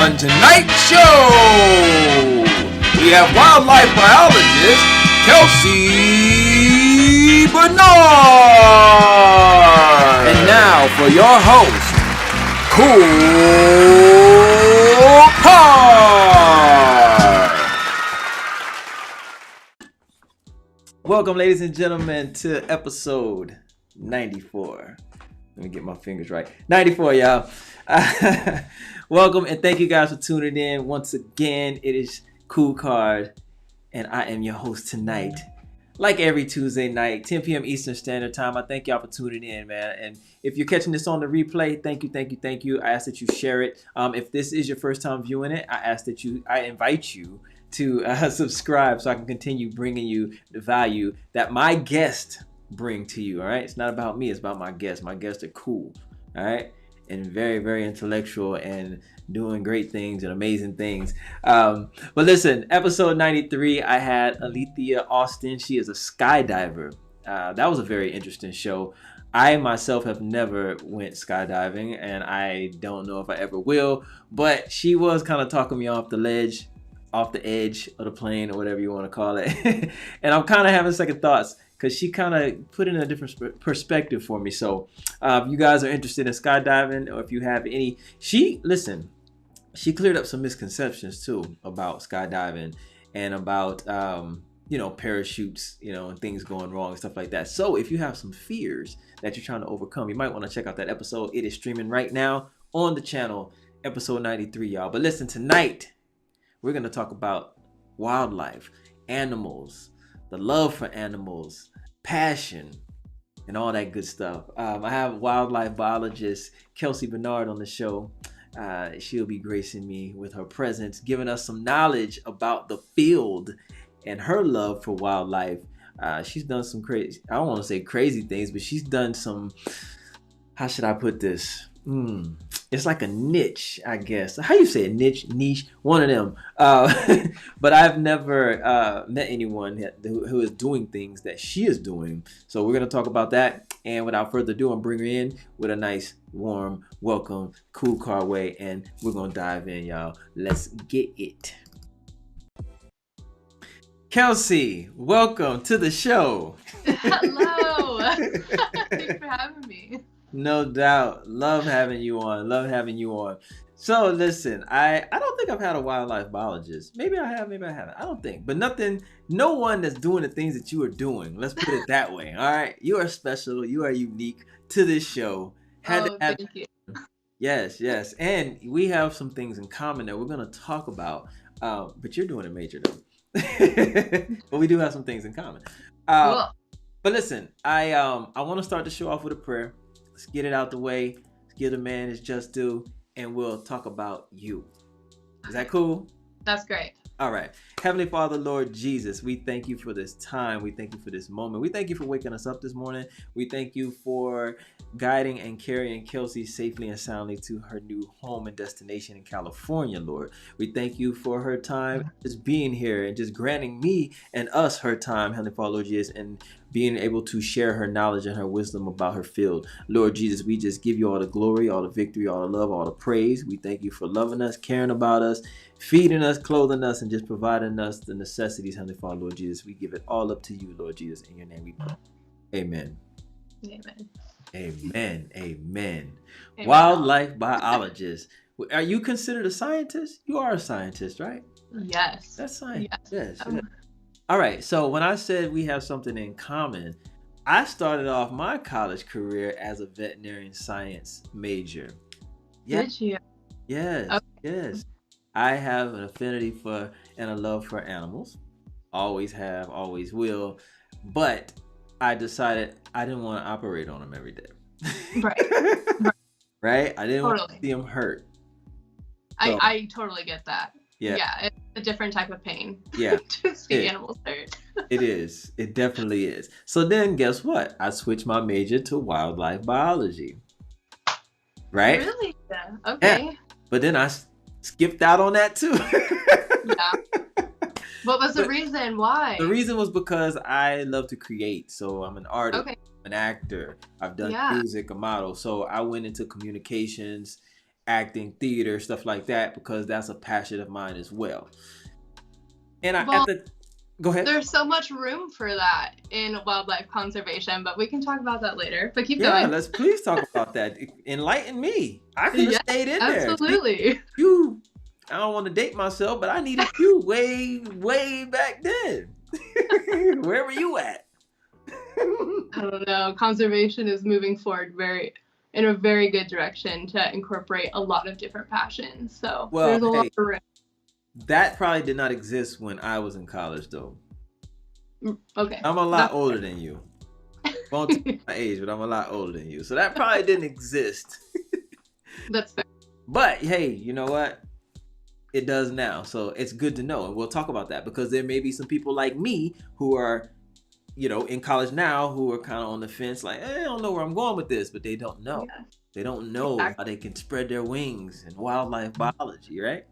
On tonight's show, we have Wildlife Biologist Kelsey Bernard. And now for your host, KoolKard. Welcome, ladies and gentlemen, to episode 94. Let me get my fingers right. 94, y'all. Welcome and thank you guys for tuning in. Once again, it is KoolKard, and I am your host tonight. Like every Tuesday night, 10 p.m. Eastern Standard Time. I thank y'all for tuning in, man. And if you're catching this on the replay, thank you. I ask that you share it. If this is your first time viewing it, I invite you to subscribe so I can continue bringing you the value that my guests bring to you. All right, it's not about me, it's about my guests. My guests are cool, all right, and very, very intellectual and doing great things and amazing things. But listen, episode 93, I had Alethea Austin. She is a skydiver. That was a very interesting show. I myself have never went skydiving, and I don't know if I ever will, but she was kind of talking me off the edge of the plane, or whatever you want to call it. And I'm kind of having second thoughts, because she kind of put in a different perspective for me. So if you guys are interested in skydiving, or if you have any, she cleared up some misconceptions too about skydiving and about parachutes, and things going wrong and stuff like that. So if you have some fears that you're trying to overcome, you might want to check out that episode. It is streaming right now on the channel, episode 93, y'all. But listen, tonight we're going to talk about wildlife, animals, the love for animals, passion, and all that good stuff. I have wildlife biologist Kelsey Bernard on the show. She'll be gracing me with her presence, giving us some knowledge about the field and her love for wildlife. She's done some crazy, I don't want to say crazy things, but she's done some, how should I put this? It's like a niche, I guess. How you say it? Niche, one of them. But I've never met anyone who is doing things that she is doing. So we're going to talk about that. And without further ado, I'm bringing her in with a nice, warm welcome, KoolKard way. And we're going to dive in, y'all. Let's get it. Kelsey, welcome to the show. Hello. Thanks for having me. No doubt. Love having you on. So listen, I don't think I've had a wildlife biologist. Maybe I have, maybe I haven't. I don't think. But no one that's doing the things that you are doing. Let's put it that way. All right. You are special. You are unique to this show. Thank you. Yes. And we have some things in common that we're going to talk about. But you're doing it major though. But we do have some things in common. Cool. But listen, I want to start the show off with a prayer. Let's get it out the way. Let's give the man his just due, and we'll talk about you. Is that cool? That's great. All right. Heavenly Father, Lord Jesus, we thank you for this time. We thank you for this moment. We thank you for waking us up this morning. We thank you for guiding and carrying Kelsey safely and soundly to her new home and destination in California, Lord. We thank you for her time just being here and just granting me and us her time, Heavenly Father, Lord Jesus, and being able to share her knowledge and her wisdom about her field. Lord Jesus, we just give you all the glory, all the victory, all the love, all the praise. We thank you for loving us, caring about us, feeding us, clothing us, and just providing us the necessities, Heavenly Father, Lord Jesus. We give it all up to you, Lord Jesus. In your name we pray. Amen. Amen. Wildlife biologist. Are you considered a scientist? You are a scientist, right? Yes. That's science. Yes. All right. So when I said we have something in common, I started off my college career as a veterinarian science major. Did you? Yes. Okay. Yes. I have an affinity for and a love for animals. Always have, always will. But I decided I didn't want to operate on them every day. Right? I didn't want to see them hurt. So, I totally get that. Yeah. It's a different type of pain. Yeah. To see animals hurt. It is. It definitely is. So then guess what? I switched my major to wildlife biology. Right? Really? Yeah. Okay. Yeah. But then I skipped out on that too. Yeah. What was the reason? Why? The reason was because I love to create. So I'm an artist, Okay. an actor. I've done music, a model. So I went into communications acting, theater, stuff like that, because that's a passion of mine as well. And Well, go ahead. there's so much room for that in wildlife conservation, but we can talk about that later. But keep Yeah, going. let's please talk about that. Enlighten me. I could have Yes, stayed in there. absolutely. You, I don't want to date myself, but I needed you way back then. Where were you at? I don't know. Conservation is moving forward in a very good direction to incorporate a lot of different passions. So Well, there's a lot hey, of room. that probably did not exist when I was in college, though. Okay. I'm a lot older than you. Won't tell you my age, but I'm a lot older than you. So that probably didn't exist. That's fair. But hey, you know what? It does now. So it's good to know. And we'll talk about that, because there may be some people like me who are, in college now, who are kind of on the fence, like, I don't know where I'm going with this, but they don't know. Yeah. They don't know Exactly. how they can spread their wings in wildlife biology, right?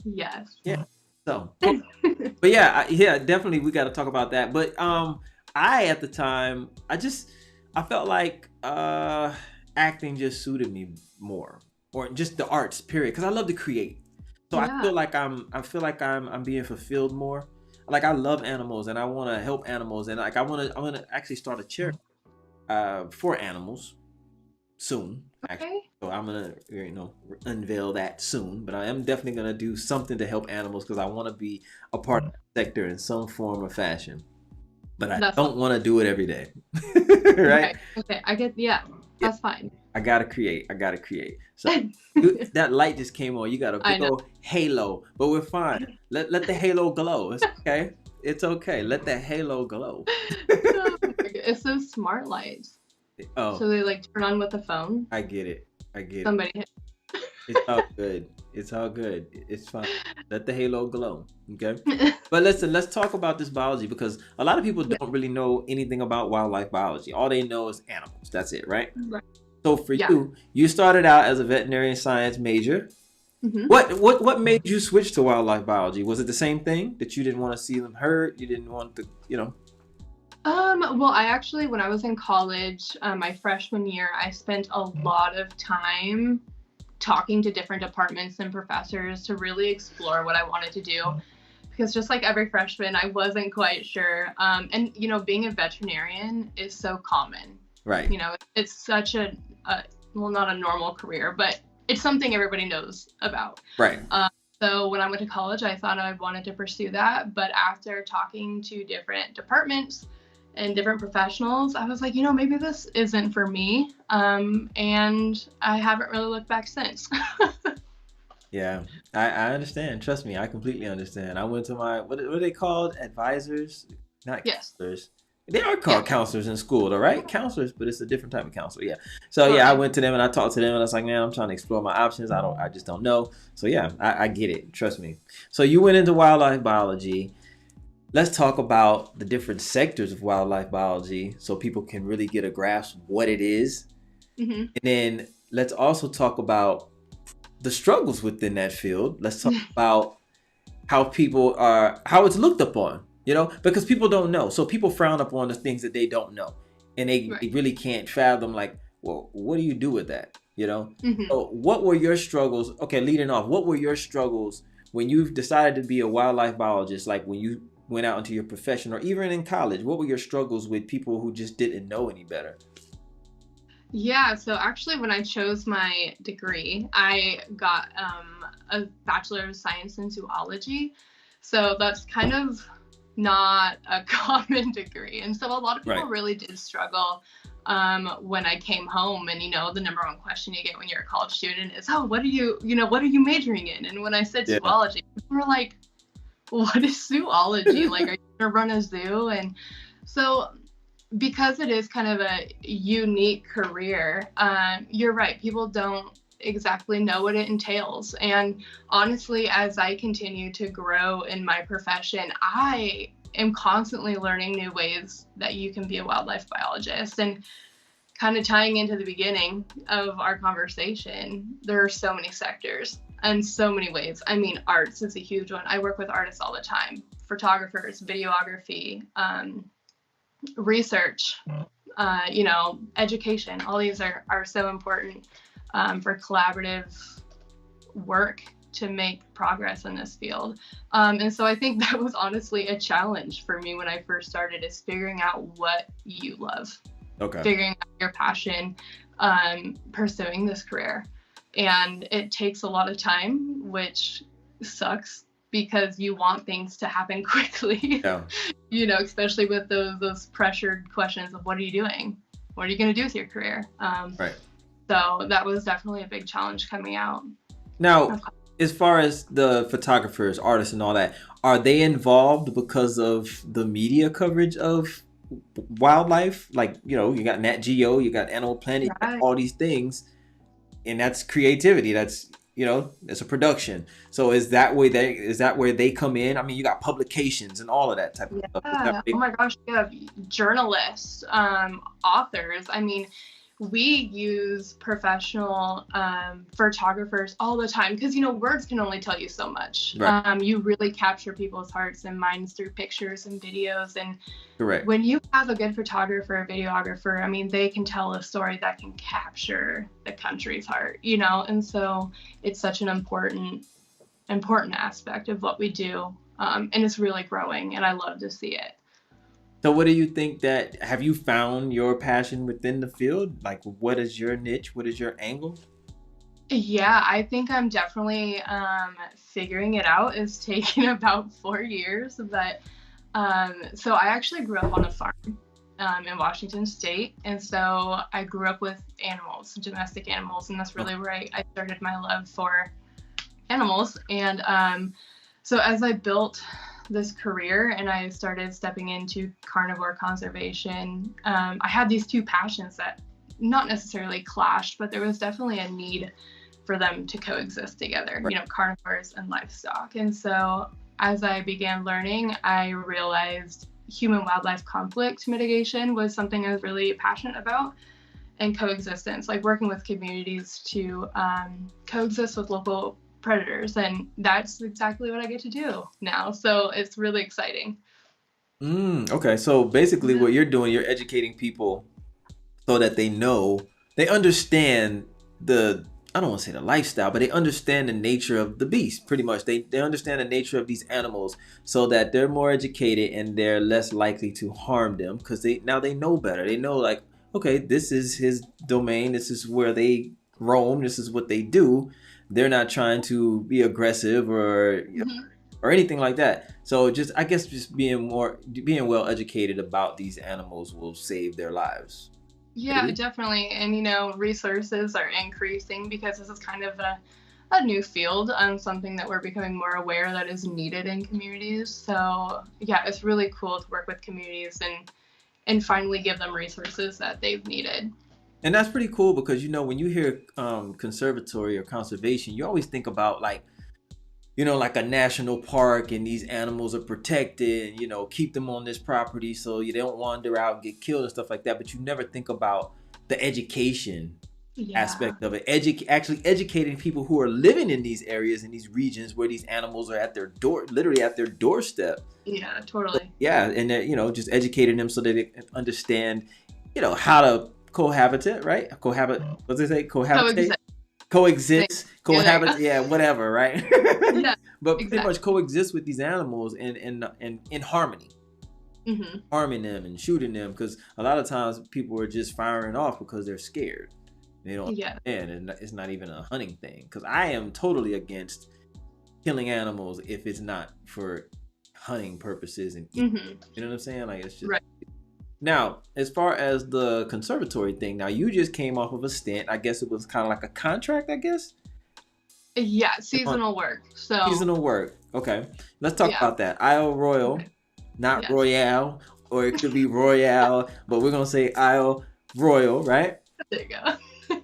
Yes. Yeah. So, but yeah, definitely we got to talk about that. But at the time, I felt like acting just suited me more, or just the arts, period, because I love to create. So Yeah. I feel like I'm being fulfilled more. Like, I love animals, and I want to help animals, and like I want to actually start a charity for animals soon. Actually. Okay. So I'm gonna unveil that soon, but I am definitely gonna do something to help animals, because I want to be a part of that sector in some form or fashion. But I don't want to do it every day, right? Okay. I get. Yeah. That's fine. I gotta create. So that light just came on. You got a big old halo, but we're fine. Let the halo glow. It's okay. It's okay. Let that halo glow. It's those smart lights. Oh. So they like turn on with the phone. I get it. Somebody hit. It's all good. It's fine. Let the halo glow. Okay. But listen, let's talk about this biology, because a lot of people don't really know anything about wildlife biology. All they know is animals. That's it, right? Right. So for you started out as a veterinary science major. Mm-hmm. What made you switch to wildlife biology? Was it the same thing, that you didn't want to see them hurt? You didn't want to, Well, I actually, when I was in college, my freshman year, I spent a lot of time talking to different departments and professors to really explore what I wanted to do. Because just like every freshman, I wasn't quite sure. And, being a veterinarian is so common. Right. It's such not a normal career, but it's something everybody knows about. Right. So when I went to college, I thought I wanted to pursue that. But after talking to different departments and different professionals, I was like, maybe this isn't for me. And I haven't really looked back since. Yeah, I understand. Trust me, I completely understand. I went to my, what are they called? Advisors? Not counselors. They are called counselors in school, though, right? Counselors, but it's a different type of counselor. Yeah. So I went to them and I talked to them, and I was like, man, I'm trying to explore my options. I just don't know. So yeah, I get it. Trust me. So you went into wildlife biology. Let's talk about the different sectors of wildlife biology, so people can really get a grasp of what it is. Mm-hmm. And then let's also talk about the struggles within that field. Let's talk about how it's looked upon, because people don't know. So people frown upon the things that they don't know, and they really can't fathom, like, well, what do you do with that? Mm-hmm. So what were your struggles? Okay, leading off, what were your struggles when you've decided to be a wildlife biologist, like when you went out into your profession, or even in college? What were your struggles with people who just didn't know any better? Yeah, so actually when I chose my degree, I got a Bachelor of Science in Zoology. So that's kind of not a common degree. And so a lot of people really did struggle when I came home. And, the number one question you get when you're a college student is, oh, what are you majoring in? And when I said zoology, people were like, what is zoology? Like, are you going to run a zoo? And so because it is kind of a unique career, you're right. People don't exactly know what it entails. And honestly, as I continue to grow in my profession, I am constantly learning new ways that you can be a wildlife biologist. And kind of tying into the beginning of our conversation, there are so many sectors and so many ways. I mean, arts is a huge one. I work with artists all the time, photographers, videography, research, education. All these are so important. for collaborative work to make progress in this field. And so I think that was honestly a challenge for me when I first started, is figuring out what you love, figuring out your passion, pursuing this career. And it takes a lot of time, which sucks because you want things to happen quickly, you know, especially with those pressured questions of what are you doing? What are you going to do with your career? So that was definitely a big challenge coming out. Now, as far as the photographers, artists, and all that, are they involved because of the media coverage of wildlife? Like, you know, you got Nat Geo, you got Animal Planet, you got all these things, and that's creativity. That's, you know, it's a production. So is that where they come in? I mean, you got publications and all of that type of stuff. Oh my gosh, you have journalists, authors. I mean, we use professional photographers all the time because, you know, words can only tell you so much. You really capture people's hearts and minds through pictures and videos. And when you have a good photographer or videographer, I mean, they can tell a story that can capture the country's heart, you know. And so it's such an important aspect of what we do. And it's really growing, and I love to see it. So what do you think have you found your passion within the field? Like, what is your niche? What is your angle? Yeah, I think I'm definitely figuring it out. It's taken about 4 years, but so I actually grew up on a farm in Washington State. And so I grew up with animals, domestic animals, and that's really where I started my love for animals. And so as I built this career and I started stepping into carnivore conservation, I had these two passions that not necessarily clashed, but there was definitely a need for them to coexist together, you know, carnivores and livestock. And so as I began learning, I realized human wildlife conflict mitigation was something I was really passionate about, and coexistence, like working with communities to coexist with local predators, and that's exactly what I get to do now. So it's really exciting. Okay, so basically what you're doing, you're educating people so that they understand I don't want to say the lifestyle, but they understand the nature of the beast. Pretty much, they understand the nature of these animals, so that they're more educated and they're less likely to harm them because they know better. They know, like, okay, this is his domain. This is where they roam. This is what they do. They're not trying to be aggressive or anything like that. So I guess being well educated about these animals will save their lives. Yeah, definitely. And, you know, resources are increasing because this is kind of a new field, something that we're becoming more aware that is needed in communities. So yeah, it's really cool to work with communities and finally give them resources that they've needed. And that's pretty cool because, you know, when you hear conservatory or conservation, you always think about, like, you know, like a national park, and these animals are protected, and, you know, keep them on this property so you don't wander out and get killed and stuff like that. But you never think about the education aspect of it. Actually educating people who are living in these areas, in these regions where these animals are at their door, literally at their doorstep. Yeah, totally. Yeah, and you know, just educating them so that they understand, you know, how to cohabitate, right? What's they say? Coexist, cohabit, whatever, right? But pretty much coexist with these animals in harmony. Harming them and shooting them, because a lot of times people are just firing off because they're scared. They don't understand, and it's not even a hunting thing. Because I am totally against killing animals if it's not for hunting purposes and eating. You know what I'm saying? Like, it's just Now, as far as the conservatory thing, now you just came off of a stint. I guess it was kind of like a contract, I guess? Yeah, seasonal work. Seasonal work. Okay. Let's talk about that. Isle Royale, not Royale, or it could be Royale, but we're going to say Isle Royale, right? There you go.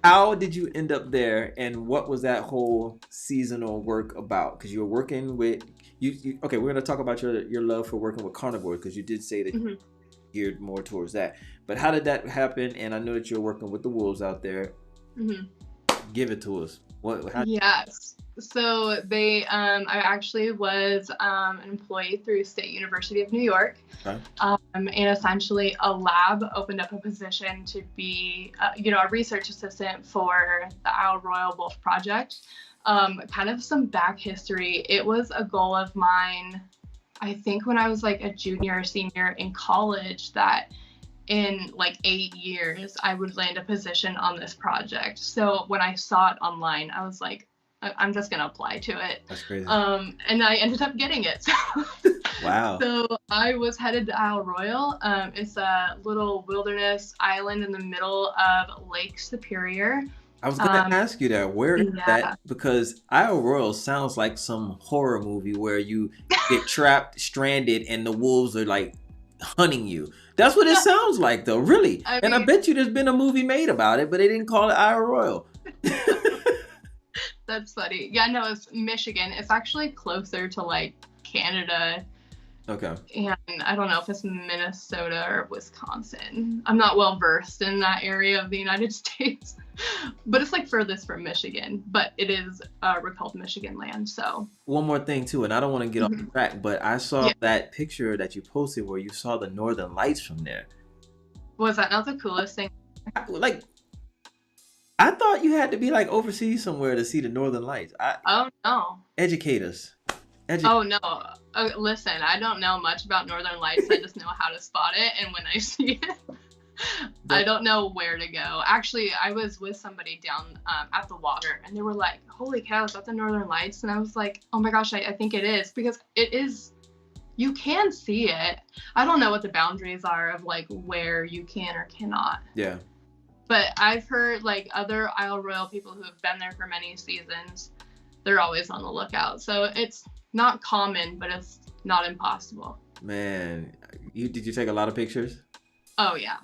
How did you end up there, and what was that whole seasonal work about? Because you were working with... Okay, we're going to talk about your love for working with carnivores, because you did say that geared more towards that. But how did that happen? And I know that you're working with the wolves out there. Give it to us. Yes. So I actually was an employee through State University of New York. Okay. And essentially a lab opened up a position to be, a research assistant for the Isle Royale Wolf Project. Kind of some back history. It was a goal of mine, I think when I was like a junior or senior in college, that in like 8 years, I would land a position on this project. So when I saw it online, I was like, I'm just going to apply to it. That's crazy. And I ended up getting it. So, wow. So I was headed to Isle Royale. It's a little wilderness island in the middle of Lake Superior. I was going to ask you that. Where is that? Because Isle Royale sounds like some horror movie where you get trapped, stranded, and the wolves are like hunting you. That's what it sounds like, though, really. I bet you there's been a movie made about it, but they didn't call it Isle Royale. That's funny. Yeah, no, it's Michigan. It's actually closer to like Canada. Okay. And I don't know if it's Minnesota or Wisconsin. I'm not well versed in that area of the United States, but it's like furthest from Michigan. But it is recalled Michigan land. So one more thing too, and I don't want to get off track, but I saw that picture that you posted where you saw the Northern Lights from there. Was that not the coolest thing? I thought you had to be like overseas somewhere to see the Northern Lights. Oh no. Educate us. Oh no. Listen, I don't know much about Northern Lights. I just know how to spot it, and when I see it, I don't know where to go. Actually, I was with somebody down at the water, and they were like, "Holy cow, is that the Northern Lights?" And I was like, "Oh my gosh, I think it is," because it is. You can see it. I don't know what the boundaries are of like where you can or cannot. Yeah. But I've heard like other Isle Royale people who have been there for many seasons, they're always on the lookout. So it's not common, but it's not impossible. Man, did you take a lot of pictures? Oh yeah.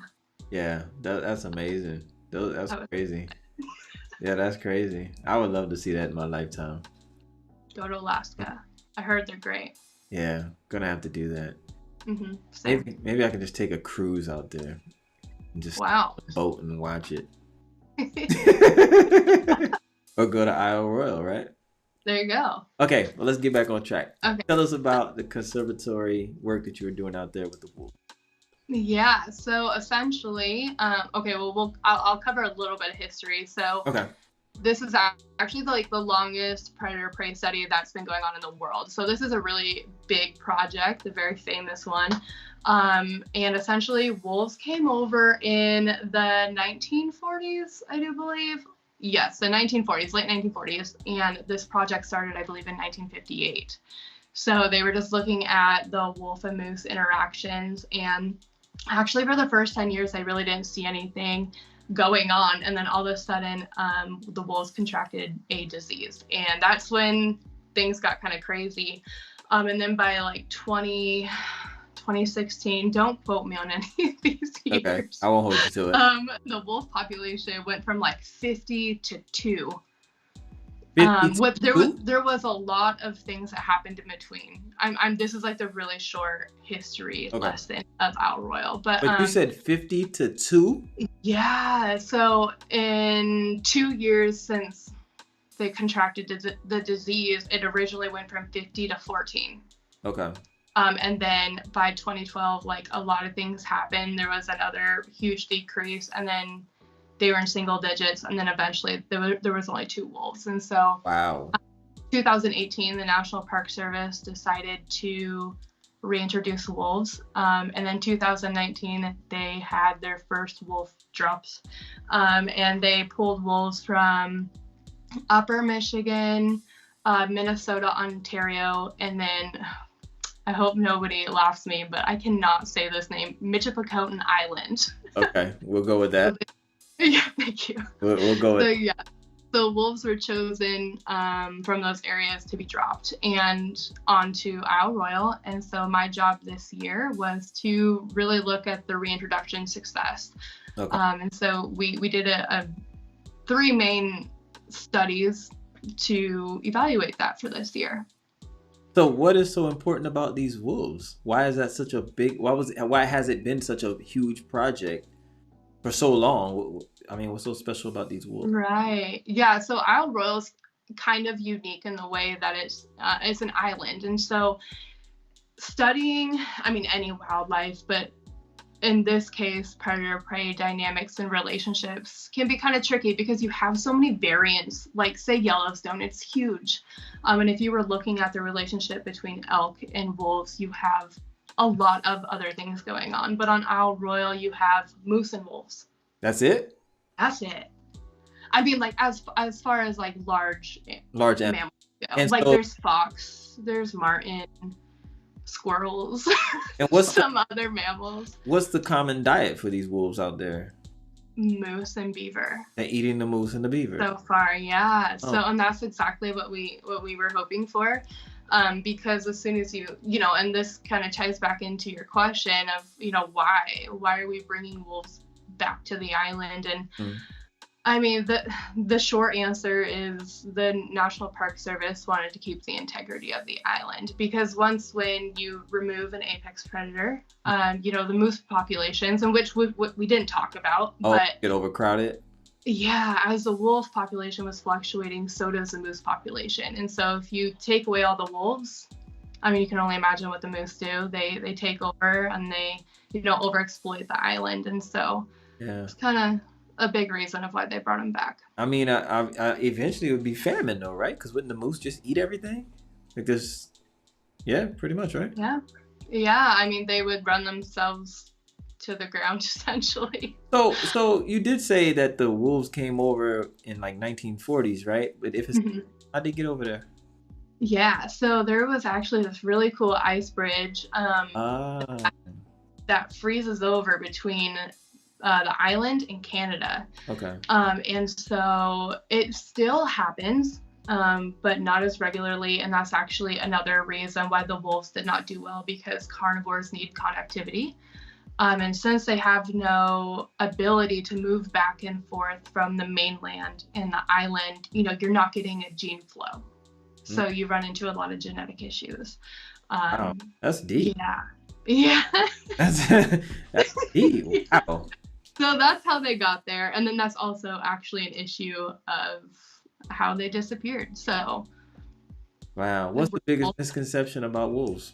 Yeah, that's amazing. That's crazy. Yeah, that's crazy. I would love to see that in my lifetime. Go to Alaska. I heard they're great. Yeah, gonna have to do that. Mm-hmm. Maybe I can just take a cruise out there. Just boat and watch it. Or go to Isle Royale, right? There you go. Okay, well, let's get back on track. Okay. Tell us about the conservatory work that you were doing out there with the wolves. Yeah, so essentially, I'll cover a little bit of history. So this is actually like the longest predator-prey study that's been going on in the world. So this is a really big project, a very famous one. And essentially, wolves came over in the 1940s, I do believe. Yes, the 1940s, late 1940s. And this project started, I believe, in 1958. So they were just looking at the wolf and moose interactions. And actually, for the first 10 years, they really didn't see anything going on. And then all of a sudden, the wolves contracted a disease. And that's when things got kind of crazy. And then by like 2016, don't quote me on any of these years. Okay, I won't hold you to it. The wolf population went from like 50 to 2. 50 there was a lot of things that happened in between. This is like the really short history lesson of Isle Royale. But you said 50 to 2? Yeah. So in 2 years since they contracted the disease, it originally went from 50 to 14. Okay. And then by 2012, like a lot of things happened. There was another huge decrease, and then they were in single digits, and then eventually there was only 2 wolves. And so 2018, the National Park Service decided to reintroduce wolves. And then 2019, they had their first wolf drops. And they pulled wolves from Upper Michigan, Minnesota, Ontario, and then I hope nobody laughs me, but I cannot say this name, Michipicoten Island. Okay, we'll go with that. Yeah, thank you. We'll go with So wolves were chosen from those areas to be dropped and onto Isle Royale. And so my job this year was to really look at the reintroduction success. Okay. And so we did a 3 main studies to evaluate that for this year. So what is so important about these wolves? Why is that such a big, why has it been such a huge project for so long? I mean, what's so special about these wolves? Right. Yeah. So Isle Royale's kind of unique in the way that it's an island. And so studying, I mean, any wildlife, but in this case, predator-prey dynamics and relationships can be kind of tricky because you have so many variants. Like, say, Yellowstone, it's huge. And if you were looking at the relationship between elk and wolves, you have a lot of other things going on. But on Isle Royale, you have moose and wolves. That's it? That's it. I mean, like, as far as, like, large mammals go. And like, so, there's fox, there's marten, squirrels, and what's some other mammals. What's the common diet for these wolves out there? Moose and beaver. They're eating the moose and the beaver. So far, yeah. Oh. So, and that's exactly what we were hoping for. Because as soon as you know, and this kind of ties back into your question of, you know, why are we bringing wolves back to the island? And I mean, the short answer is the National Park Service wanted to keep the integrity of the island, because when you remove an apex predator, you know, the moose populations, and which we didn't talk about, but get overcrowded. Yeah, as the wolf population was fluctuating, so does the moose population. And so if you take away all the wolves, I mean, you can only imagine what the moose do. They take over and they, you know, overexploit the island. And so it's kind of a big reason of why they brought him back. I mean, eventually it would be famine though, right? Because wouldn't the moose just eat everything? Like this, yeah, pretty much, right? Yeah. I mean, they would run themselves to the ground essentially. So you did say that the wolves came over in like 1940s, right? But if it's how'd they get over there? Yeah, so there was actually this really cool ice bridge that freezes over between the island and Canada. Okay. And so it still happens, but not as regularly. And that's actually another reason why the wolves did not do well, because carnivores need connectivity. And since they have no ability to move back and forth from the mainland and the island, you know, you're not getting a gene flow. So you run into a lot of genetic issues. Wow, that's deep. Yeah. That's deep. Wow. So that's how they got there. And then that's also actually an issue of how they disappeared. So. Wow. What's the biggest misconception about wolves?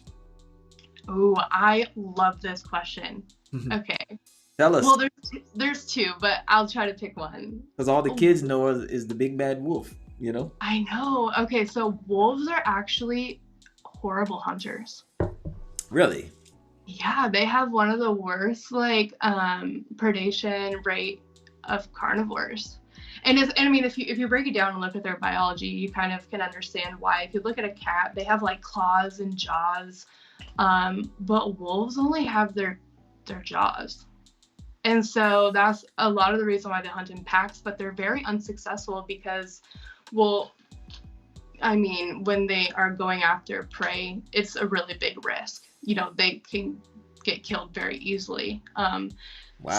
Oh, I love this question. Okay. Tell us. Well, there's two, but I'll try to pick one. Because all the kids know is the big bad wolf, you know? I know. Okay, so wolves are actually horrible hunters. Really? Yeah, they have one of the worst predation rate of carnivores. And I mean, if you break it down and look at their biology, you kind of can understand why. If you look at a cat, they have like claws and jaws, but wolves only have their jaws. And so that's a lot of the reason why they hunt in packs, but they're very unsuccessful because, well, I mean, when they are going after prey, it's a really big risk. You know, they can get killed very easily. Wow.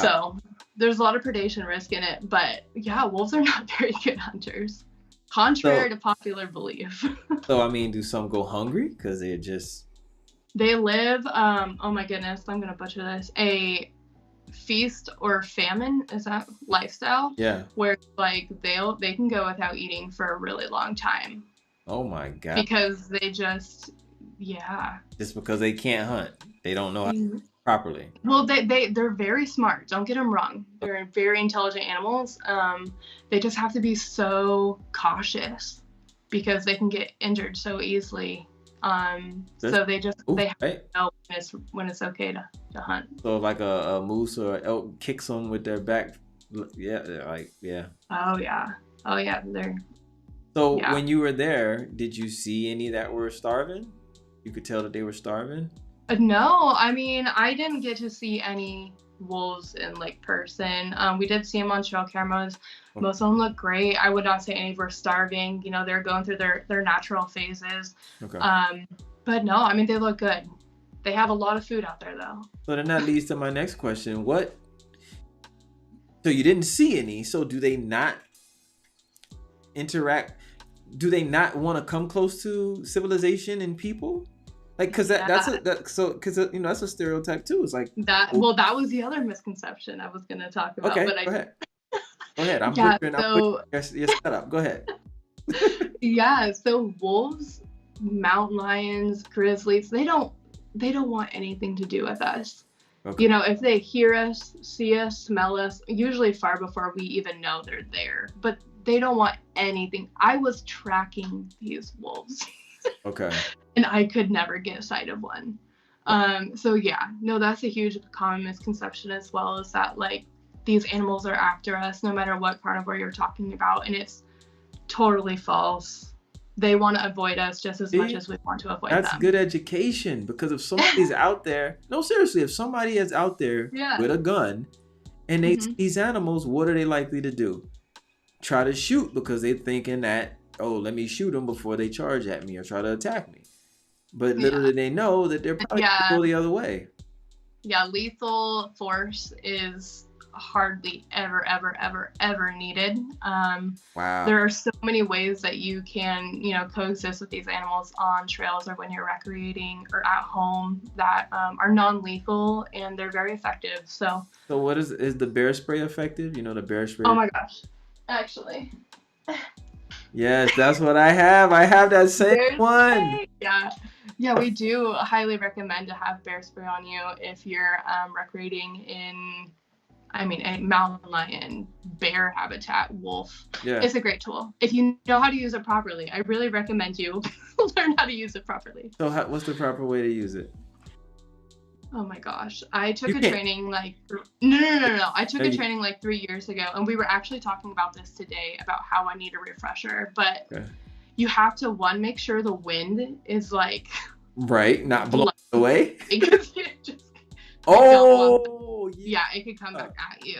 So there's a lot of predation risk in it, but yeah, wolves are not very good hunters, contrary to popular belief. So, I mean, do some go hungry because they live, oh my goodness, I'm going to butcher this, a feast or famine, is that lifestyle? Yeah. Where like they can go without eating for a really long time. Oh my God. Because they just because they can't hunt. They don't know how to properly. Well, they're very smart. Don't get them wrong. They're very intelligent animals. They just have to be so cautious because they can get injured so easily. So they have to know when it's okay to hunt. So like a moose or an elk kicks them with their back. Oh yeah. So when you were there, did you see any that were starving? You could tell that they were starving? No, I mean, I didn't get to see any wolves in like person. We did see them on trail cameras. Most of them look great. I would not say any were starving. You know, they're going through their natural phases. Okay. But no, I mean, they look good. They have a lot of food out there though. So then that leads to my next question. So you didn't see any, so do they not interact? Do they not want to come close to civilization and people? Like, cause that's a stereotype too. It's like that. Well, that was the other misconception I was gonna talk about. Okay, but go ahead. I'm butchering your setup. Go ahead. Yeah, so wolves, mountain lions, grizzlies, they don't want anything to do with us. Okay. You know, if they hear us, see us, smell us, usually far before we even know they're there, but they don't want anything. I was tracking these wolves Okay. and I could never get sight of one. So yeah, no, that's a huge common misconception as well, is that like these animals are after us no matter what carnivore you're talking about, and it's totally false. They want to avoid us just as much See? as we want to avoid That's them. good education, because if somebody's out there, no, seriously, if somebody is out there Yeah. with a gun and they see Mhm. these animals, what are they likely to do? Try to shoot, because they're thinking that, oh, let me shoot them before they charge at me or try to attack me. But little Yeah. do they know that they're probably Yeah. going to go the other way. Yeah, lethal force is hardly ever needed. Wow. There are so many ways that you can, coexist with these animals on trails or when you're recreating or at home that are non-lethal, and they're very effective. So what is the bear spray effective? You know, the bear spray. oh my gosh, actually, Yes, that's what I have. I have that same bear one. spray. Yeah, we do highly recommend to have bear spray on you if you're recreating in, a mountain lion, bear habitat, wolf. Yeah. It's a great tool. If you know how to use it properly, I really recommend you learn how to use it properly. So what's the proper way to use it? Oh my gosh. I took You a can't- training like, no. I took There a you- training like 3 years ago, and we were actually talking about this today about how I need a refresher. But Okay. you have to, one, make sure the wind is like, Right, not blowing away. because it just, Oh, yeah, it could come back at you.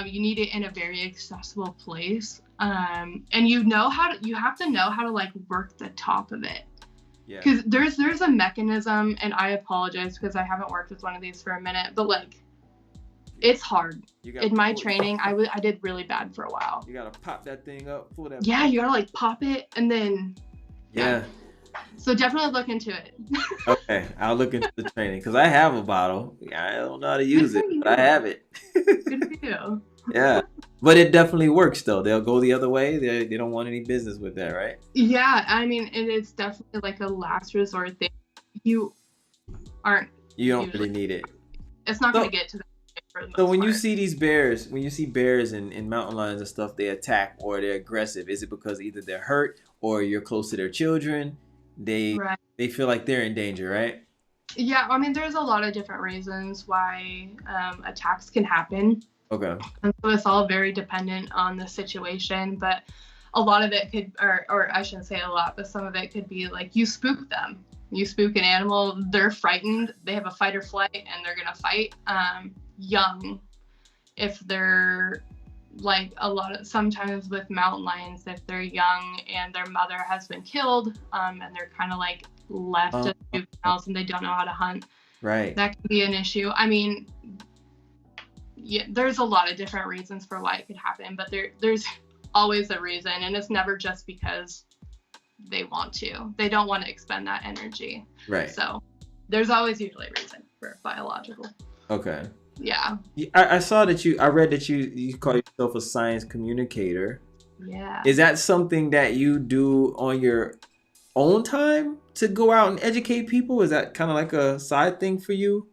You need it in a very accessible place. And you have to know how to like work the top of it. Yeah. Because there's a mechanism, and I apologize because I haven't worked with one of these for a minute, but like it's hard. In my training, I did really bad for a while. You gotta pop that thing up, pull that. Yeah, you gotta like pop it and then. Yeah. So definitely look into it. Okay, I'll look into the training, because I have a bottle. I don't know how to use it, but I have it. Good for you. Yeah, but it definitely works though. They'll go the other way. They don't want any business with that, right? Yeah, it's definitely like a last resort thing. You don't really need it. It's not going to get to that for the most So when you part. see these bears, when you see bears and mountain lions and stuff, they attack or they're aggressive. Is it because either they're hurt or you're close to their children? They feel like they're in danger, right? Yeah, there's a lot of different reasons why attacks can happen. Okay. And so it's all very dependent on the situation, but a lot of it could, or I shouldn't say a lot, but some of it could be like you spook them. You spook an animal, they're frightened, they have a fight or flight, and they're gonna fight. Young, if they're like sometimes with mountain lions, if they're young and their mother has been killed, and they're kind of like left as juveniles and they don't know how to hunt, right? That can be an issue. Yeah, there's a lot of different reasons for why it could happen, but there's always a reason, and it's never just because they want to. They don't want to expend that energy. Right. So there's always usually a reason for biological. Okay. Yeah. I saw that I read that you call yourself a science communicator. Yeah. Is that something that you do on your own time to go out and educate people? Is that kind of like a side thing for you?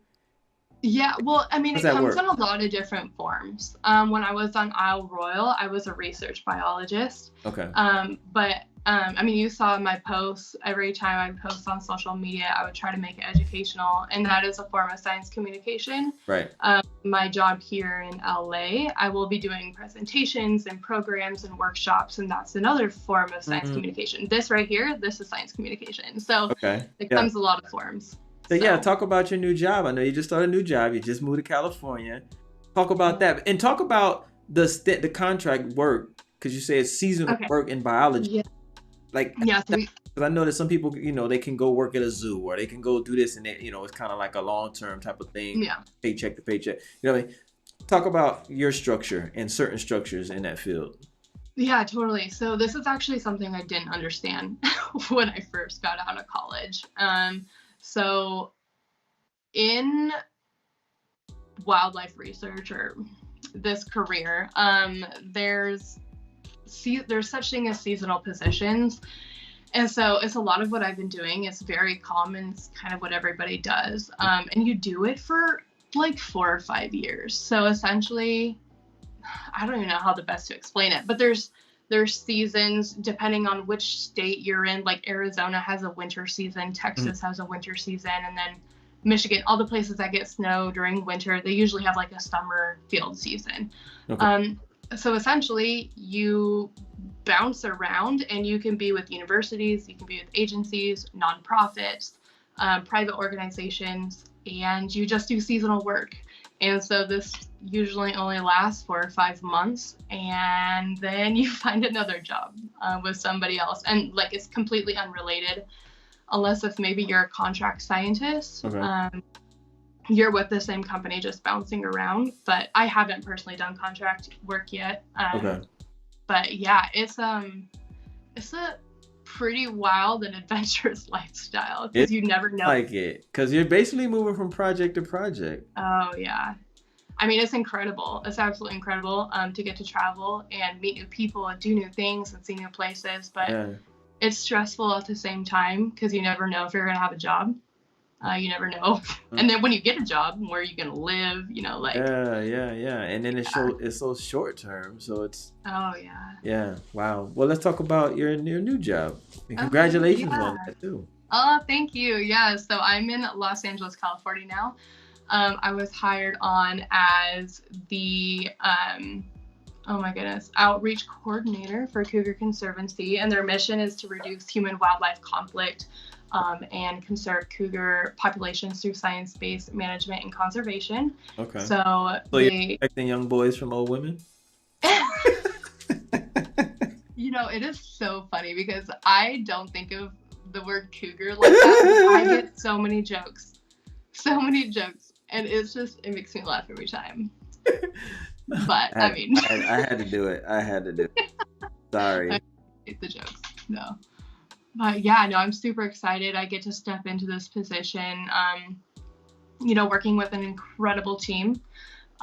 Yeah, well, it comes work? in a lot of different forms. When I was on Isle Royale, I was a research biologist. Okay. But you saw my posts. Every time I post on social media, I would try to make it educational, and that is a form of science communication. Right. My job here in LA, I will be doing presentations and programs and workshops, and that's another form of science communication. This right here, this is science communication. So it comes a lot of forms. So yeah, talk about your new job. I know you just started a new job. You just moved to California. Talk about that, and talk about the contract work, because you say it's seasonal work in biology. Yeah. Because I know that some people, they can go work at a zoo or they can go do this, and it's kind of like a long-term type of thing. Yeah. Paycheck to paycheck. You know what I mean? Talk about your structure and certain structures in that field. Yeah, totally. So this is actually something I didn't understand when I first got out of college. So in wildlife research or this career, there's there's such thing as seasonal positions. And so it's a lot of what I've been doing. It's very common. It's kind of what everybody does. And you do it for like 4 or 5 years. So essentially, I don't even know how the best to explain it, but there's seasons depending on which state you're in. Like Arizona has a winter season, Texas has a winter season, and then Michigan, all the places that get snow during winter, they usually have like a summer field season. Okay. So essentially you bounce around, and you can be with universities, you can be with agencies, nonprofits, private organizations, and you just do seasonal work. And so this usually only lasts for 5 months, and then you find another job with somebody else. And like, it's completely unrelated, unless if maybe you're a contract scientist. Okay. You're with the same company, just bouncing around. But I haven't personally done contract work yet. Okay. But yeah, it's a pretty wild and adventurous lifestyle, because you never know. Like it, because you're basically moving from project to project. Oh yeah, I mean, it's incredible. It's absolutely incredible to get to travel and meet new people and do new things and see new places. But it's stressful at the same time, because you never know if you're gonna have a job. You never know. And then when you get a job, where are you gonna live? You know, like and then it's so short term, so it's wow. Well, let's talk about your new job, and congratulations on that too. Oh, thank you. Yeah, so I'm in Los Angeles, California now. I was hired on as the outreach coordinator for Cougar Conservancy, and their mission is to reduce human-wildlife conflict and conserve cougar populations through science-based management and conservation. Okay. So you're protecting young boys from old women? You know, it is so funny, because I don't think of the word cougar like that. I get so many jokes, and it makes me laugh every time. But I mean, I had to do it. Sorry. I hate the jokes. No. But yeah, no, I'm super excited. I get to step into this position, working with an incredible team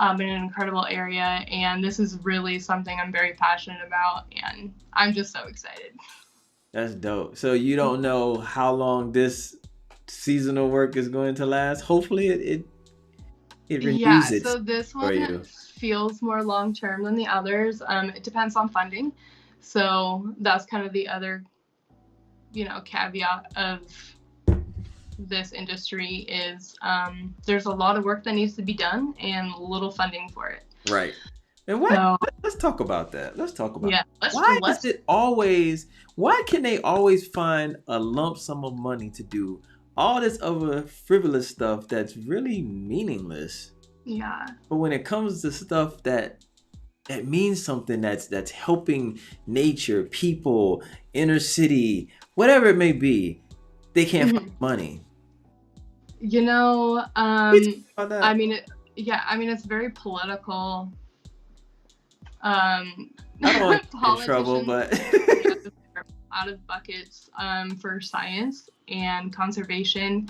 in an incredible area. And this is really something I'm very passionate about. And I'm just so excited. That's dope. So you don't know how long this seasonal work is going to last? Hopefully it renews. Yeah, so this one feels more long-term than the others. It depends on funding. So that's kind of the other caveat of this industry is there's a lot of work that needs to be done and little funding for it. Right. And let's talk about that. Why can they always find a lump sum of money to do all this other frivolous stuff that's really meaningless? Yeah. But when it comes to stuff that means something, that's helping nature, people, inner city, whatever it may be, they can't find money. I mean, it's very political. I don't want to get in trouble, but out of buckets for science and conservation.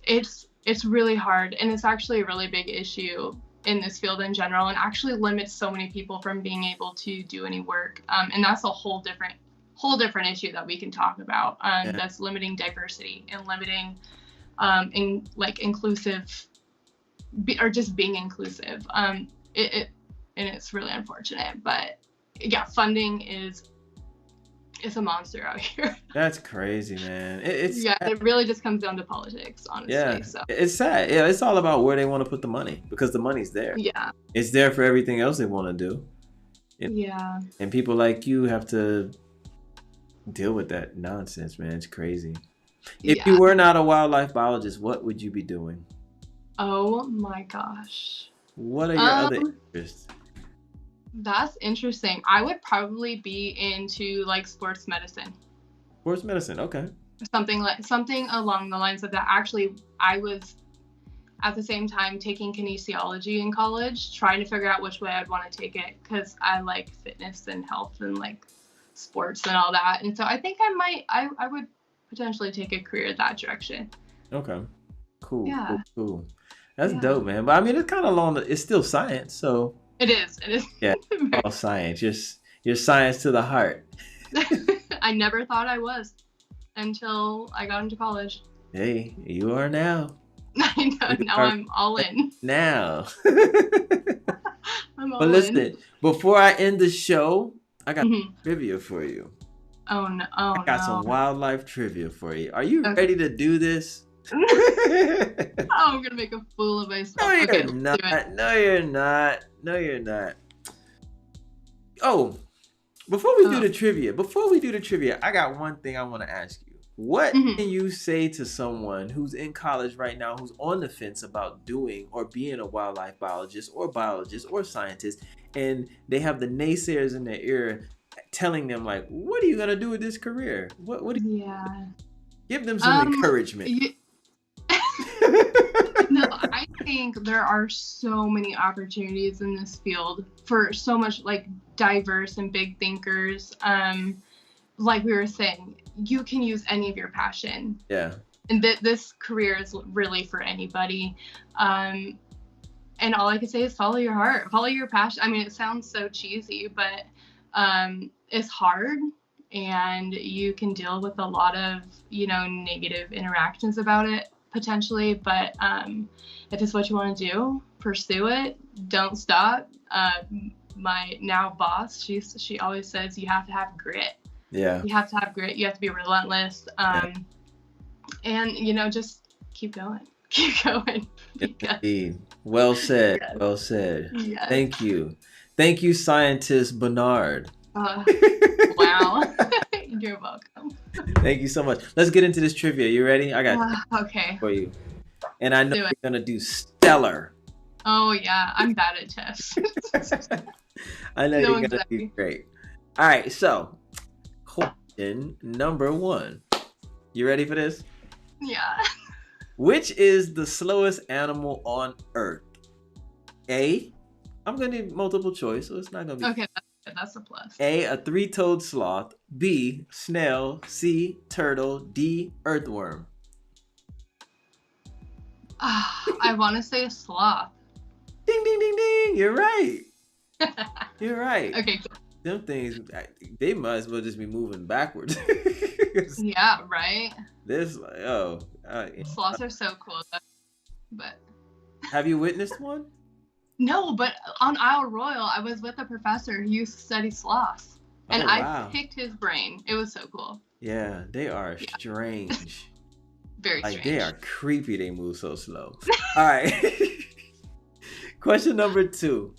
It's really hard, and it's actually a really big issue in this field in general, and actually limits so many people from being able to do any work. And that's a whole different issue that we can talk about. That's limiting diversity and limiting inclusive, or just being inclusive. And it's really unfortunate, but yeah, funding is a monster out here. That's crazy, man. It really just comes down to politics, honestly. Yeah, so it's sad. Yeah, it's all about where they want to put the money, because the money's there. Yeah, it's there for everything else they want to do. Yeah, and people like you have to deal with that nonsense, man. It's crazy. If you were not a wildlife biologist, what would you be doing? Oh my gosh. What are your other interests? That's interesting. I would probably be into like sports medicine. Sports medicine, okay. Something along the lines of that. Actually, I was at the same time taking kinesiology in college, trying to figure out which way I'd want to take it, because I like fitness and health and like sports and all that. And so I think I would potentially take a career that direction. Okay. Cool. Yeah. Cool. That's dope, man. But I mean, it's kind of it's still science, so. It is. Yeah, all science. Just You're science to the heart. I never thought I was until I got into college. Hey, you are now. I know, now I'm all in. Now. I'm all But listen, in. before I end the show, I got Mhm. trivia for you. Oh no! Oh I got no! some wildlife trivia for you. Are you Okay. ready to do this? Oh, I'm gonna make a fool of myself. No, you're Okay, let's not. do it. No, you're not. No, you're not. Oh, before we do the trivia, I got one thing I want to ask you. What Mhm. can you say to someone who's in college right now, who's on the fence about doing or being a wildlife biologist or scientist, and they have the naysayers in their ear telling them like, "What are you gonna do with this career? What? Yeah. Give them some encouragement." No, I think there are so many opportunities in this field for so much like diverse and big thinkers. Like we were saying, you can use any of your passion. Yeah. And this career is really for anybody. And all I can say is follow your heart, follow your passion. I mean, it sounds so cheesy, but it's hard, and you can deal with a lot of, negative interactions about it potentially. But if it's what you want to do, pursue it. Don't stop. My now boss, she always says you have to have grit. Yeah. You have to have grit. You have to be relentless. And, just keep going. Keep going. Indeed. Well said. Yes. Well said. Yes. Thank you. Thank you, Scientist Bernard. Wow. You're welcome. Thank you so much. Let's get into this trivia. You ready? I got okay for you. And I know you're going to do stellar. Oh, yeah. I'm bad at tests. I know you're going to do great. All right. So, question number 1. You ready for this? Yeah. Which is the slowest animal on Earth? A, I'm going to need multiple choice, so it's not going to be... Okay, that's a plus. A, a 3-toed sloth. B, snail. C, turtle. D, earthworm. I want to say a sloth. Ding, ding, ding, ding. You're right. You're right. Okay. Them things, they might as well just be moving backwards. Yeah, right? This, sloths are so cool, but... Have you witnessed one? No, but on Isle Royale, I was with a professor who used to study sloths. And I picked his brain. It was so cool. Yeah, they are strange. Very strange. Like, they are creepy, they move so slow. All right. Question number 2.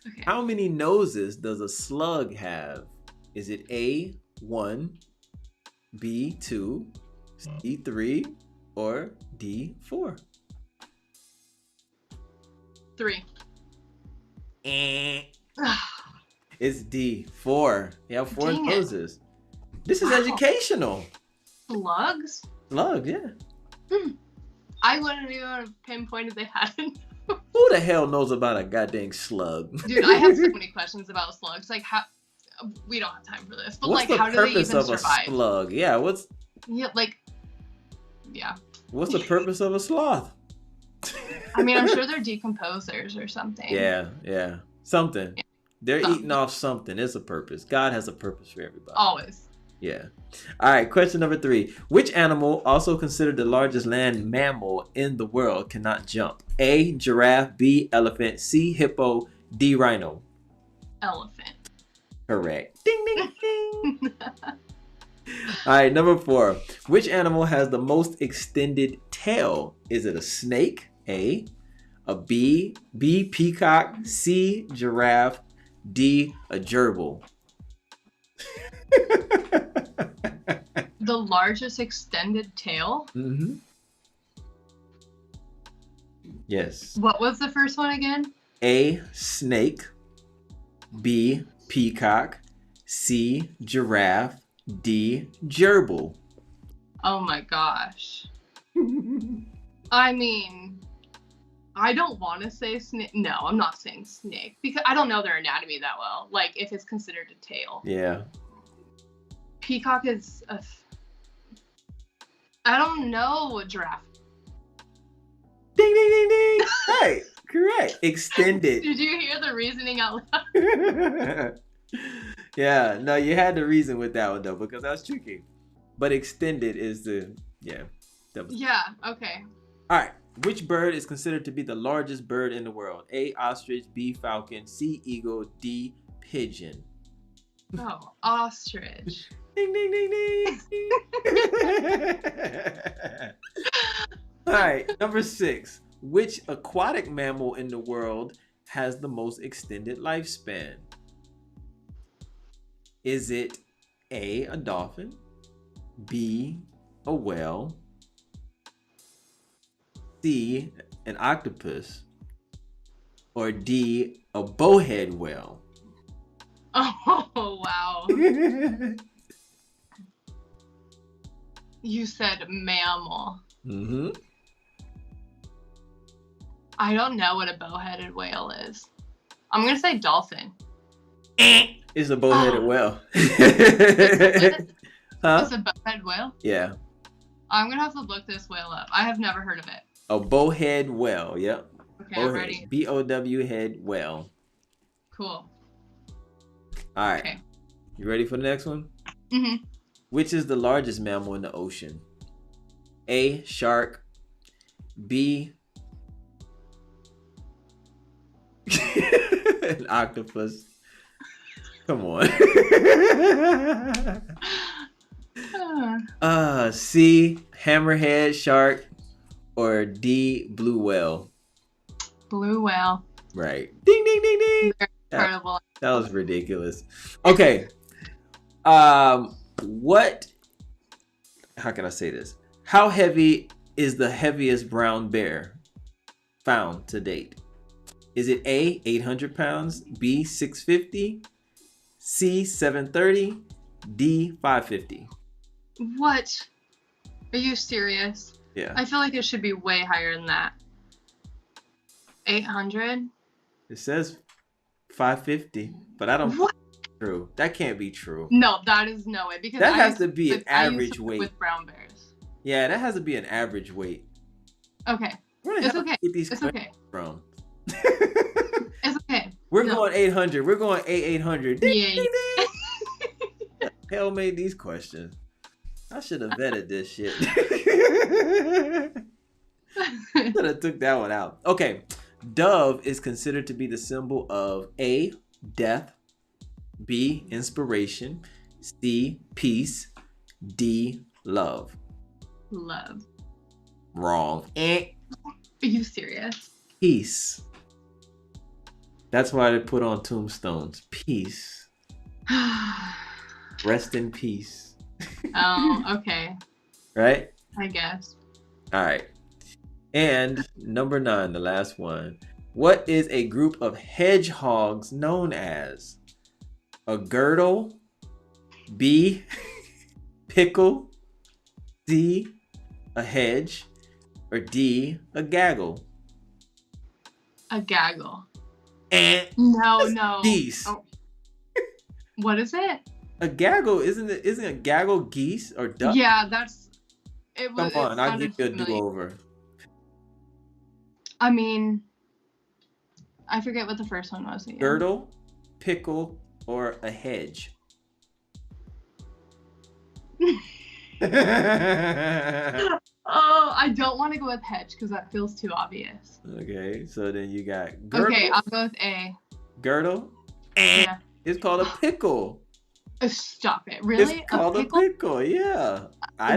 Okay. How many noses does a slug have? Is it A, 1, B, 2, C, 3, or D, 4? 3. It's D, 4. You have 4 noses. This is educational. Slugs? Slugs, yeah. I wouldn't even have pinpointed they hadn't. Who the hell knows about a goddamn slug? Dude, I have so many questions about slugs. Like, how... We don't have time for this. But, what's how do they even survive? What's the purpose of a slug? Yeah, Yeah. What's the purpose of a sloth? I mean, I'm sure they're decomposers or something. Yeah. Something. Yeah. They're eating off something. It's a purpose. God has a purpose for everybody. Always. Yeah. All right, question number 3. Which animal, also considered the largest land mammal in the world, cannot jump? A, giraffe. B, elephant. C, hippo. D, rhino. Elephant. Correct. Ding, ding, ding. All right, number 4. Which animal has the most extended tail? Is it a snake? A, bee. B, peacock. C, giraffe. D, a gerbil. The largest extended tail? Mm-hmm. Yes. What was the first one again? A, snake. B, peacock. C, giraffe. D, gerbil. Oh my gosh. I mean, I don't want to say snake. No, I'm not saying snake because I don't know their anatomy that well. Like, if it's considered a tail. Yeah. Peacock is I don't know, giraffe. Ding, ding, ding, ding. Right. Correct. Extended. Did you hear the reasoning out loud? Yeah, no, you had to reason with that one though, because that was tricky. But extended is the that was. Yeah, okay. All right. Which bird is considered to be the largest bird in the world? A. Ostrich. B. Falcon. C. Eagle. D. Pigeon. Oh, ostrich. Ding ding ding ding. All right. Number 6. Which aquatic mammal in the world has the most extended lifespan? Is it A. a dolphin? B. a whale? C. an octopus? Or D. a bowhead whale? Oh, wow. You said mammal. Mm-hmm. I don't know what a bow-headed whale is. I'm going to say dolphin. It's a bowheaded whale. Huh? It's a bowhead whale? Yeah. I'm going to have to look this whale up. I have never heard of it. A bowhead whale. Yep. Okay, Bowhead. I'm ready. B-O-W head whale. Cool. All right. Okay. You ready for the next one? Mm-hmm. Which is the largest mammal in the ocean? A. Shark. B. An octopus. Come on. C. Hammerhead shark. Or D. Blue whale. Blue whale. Right. Ding ding ding ding. Incredible. That was ridiculous. Okay. What? How can I say this? How heavy is the heaviest brown bear found to date? Is it A, 800 pounds, B, 650, C, 730, D, 550? What? Are you serious? Yeah. I feel like it should be way higher than that. 800? It says 550, but I don't. What? True. That can't be true. No, that is no way. Because That has to be an I used average to weight. with brown bears. Yeah, that has to be an average weight. Okay. Where the It's hell okay. did these It's questions okay. from? It's okay. We're No. going 800. We're going 800. Yeah. Hell made these questions. I should have vetted this shit. Should have took that one out. Okay. Dove is considered to be the symbol of A, death, B, inspiration, C, peace, D, love. Love. Wrong. Are you serious? Peace. That's why they put on tombstones. Peace. Rest in peace. Oh, okay. Right? I guess. All right. And number 9, the last one. What is a group of hedgehogs known as? A girdle, B, pickle, C, a hedge, or D, a gaggle? A gaggle. And No. geese. Oh. What is it? A gaggle isn't a gaggle geese or duck? Yeah, that's. It was. Come on, I'll give you a familiar. do-over. I mean, I forget what the first one was again. Girdle, pickle, or a hedge? Oh, I don't want to go with hedge because that feels too obvious. Okay, so then you got girdle. Okay, I'll go with A. Girdle. Yeah. It's called a pickle. Stop it. Really? It's called a pickle. Yeah.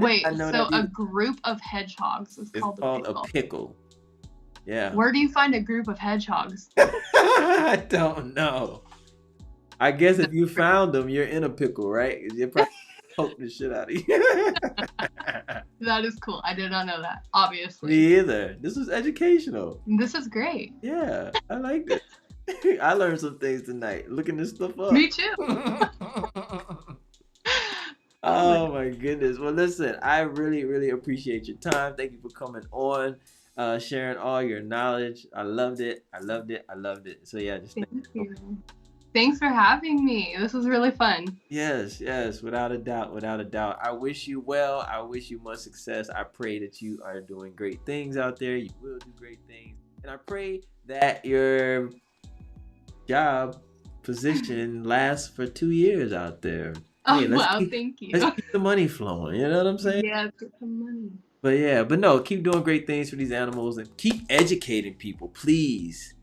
Wait, I know so that a group of hedgehogs is it's called a pickle. Yeah. Where do you find a group of hedgehogs? I don't know. I guess if you found them, you're in a pickle, right? You probably poke the shit out of you. That is cool. I did not know that, obviously. Me either. This was educational. This is great. Yeah, I liked it. I learned some things tonight looking this stuff up. Me too. Oh my goodness. Well, listen, I really, really appreciate your time. Thank you for coming on, sharing all your knowledge. I loved it. So yeah, just Thank you. Thanks for having me. This was really fun. Yes, without a doubt. I wish you well. I wish you much success. I pray that you are doing great things out there. You will do great things. And I pray that your job position lasts for 2 years out there. Oh, Hey, wow, thank you. let's keep the money flowing. You know what I'm saying? Yeah, get some money. But yeah, but no, keep doing great things for these animals and keep educating people, please.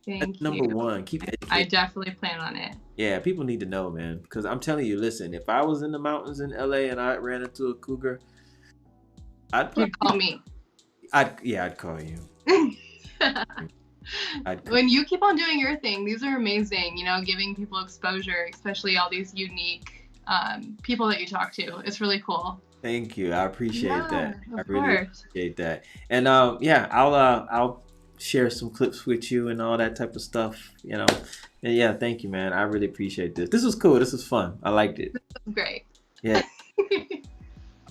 That's Thank number you. one. Keep I educating. definitely plan on it. Yeah, people need to know, man. Because I'm telling you, listen, if I was in the mountains in LA and I ran into a cougar, I'd You call me. I'd call you. When you keep on doing your thing, these are amazing, you know, giving people exposure, especially all these unique people that you talk to. It's really cool. Thank you. I appreciate that. I Of really course. appreciate that. And yeah, I'll share some clips with you and all that type of stuff, you know. And yeah, thank you, man. I really appreciate this. This was cool. This was fun. I liked it. Great. Yeah.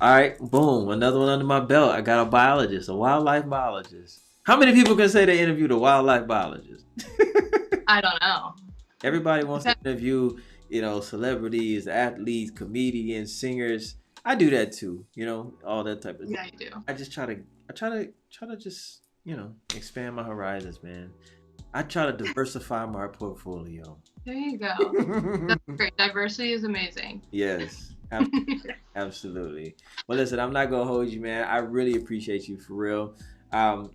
All right, boom. Another one under my belt. I got a biologist, a wildlife biologist. How many people can say they interviewed a wildlife biologist? I don't know. Everybody wants to interview, you know, celebrities, athletes, comedians, singers. I do that too, you know, all that type of Yeah, you do. I just try to just, you know, expand my horizons, man. I try to diversify my portfolio. There you go. That's great. Diversity is amazing. Yes. Absolutely. Well, listen, I'm not gonna hold you, man. I really appreciate you for real.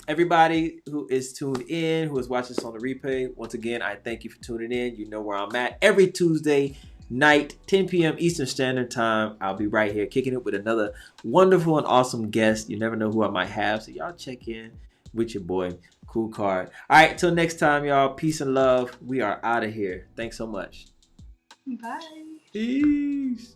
Everybody who is tuned in, who is watching this on the replay, once again, I thank you for tuning in. You know where I'm at every Tuesday night, 10 p.m. Eastern Standard Time. I'll be right here kicking it with another wonderful and awesome guest. You never know who I might have, so y'all check in with your boy, KoolKard. All right, till next time, y'all. Peace and love. We are out of here. Thanks so much. Bye. Peace.